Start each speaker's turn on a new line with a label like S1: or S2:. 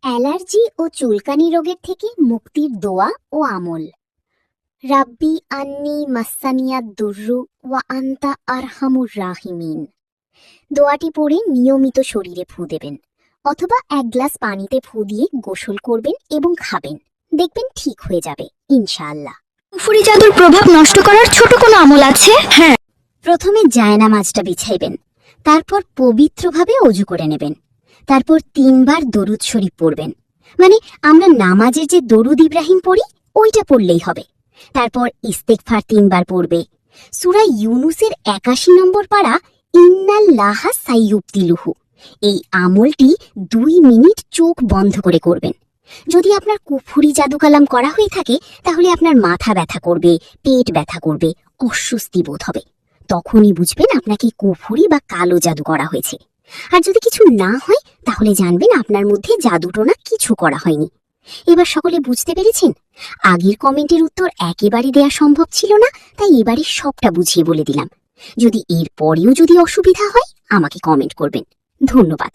S1: Allergy ও চুলকানি রোগের থেকে মুক্তির দোয়া ও আমল। রাব্বি আন্নি মাসানিয়াদ দুররু ওয়া আনতা আরহামুর রাহিমিন। দোয়াটি পড়ে নিয়মিত শরীরে ফু দেবেন, অথবা 1 গ্লাস পানিতে ফু দিয়ে গোসল করবেন এবং খাবেন। দেখবেন ঠিক হয়ে যাবে ইনশাআল্লাহ।
S2: কুফরি জাদুর প্রভাব নষ্ট করার ছোট কোনো আমল আছে? হ্যাঁ।
S1: প্রথমে জায়নামাজটা বিছাইবেন, তারপর পবিত্রভাবে অজু করে নেবেন, তারপর 3 বার দরুদ শরীফ পড়বেন। মানে আমরা নামাজে যে দরুদ ইব্রাহিম পড়ি ওইটা পড়লেই হবে। তারপর ইস্তেগফার 3 বার পড়বে। সূরা ইউনুসের 81 নম্বর পারা ইন্নাল্লাহা সাইয়ুবতিলুহু, এই আমলটি 2 মিনিট চোখ বন্ধ করে করবেন। যদি আপনার কুফরি জাদু কালাম করা হয়ে থাকে তাহলে আপনার মাথা ব্যথা করবে, পেট ব্যথা করবে, অস্বস্তি বোধ হবে। তখনই বুঝবেন আপনাকে কুফরি বা কালো জাদু করা হয়েছে। আর যদি কিছু না হয় তাহলে জানবেন আপনার মধ্যে জাদুটোনা কিছু করা হয়নি। এবার সকলে বুঝতে পেরেছেন? আগের কমেন্টের উত্তর একেবারে দেয়া সম্ভব ছিল না, তাই এবারে সবটা বুঝিয়ে বলে দিলাম। যদি এর পরেও যদি অসুবিধা হয় আমাকে কমেন্ট করবেন। ধন্যবাদ।